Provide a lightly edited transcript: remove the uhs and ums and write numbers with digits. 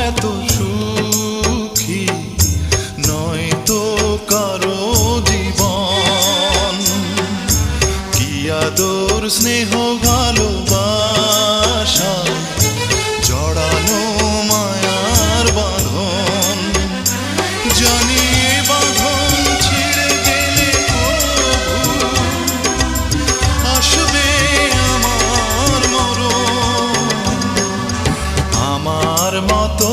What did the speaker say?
এত সুখী নয় তো কারো জীবন। কি আদর স্নেহ ভালোবাসা জড়ানো মায়ার বাঁধন। জানি বাঁধন ছিঁড়ে গেলে প্রভু আসবে আমার মরণ। আমার মতো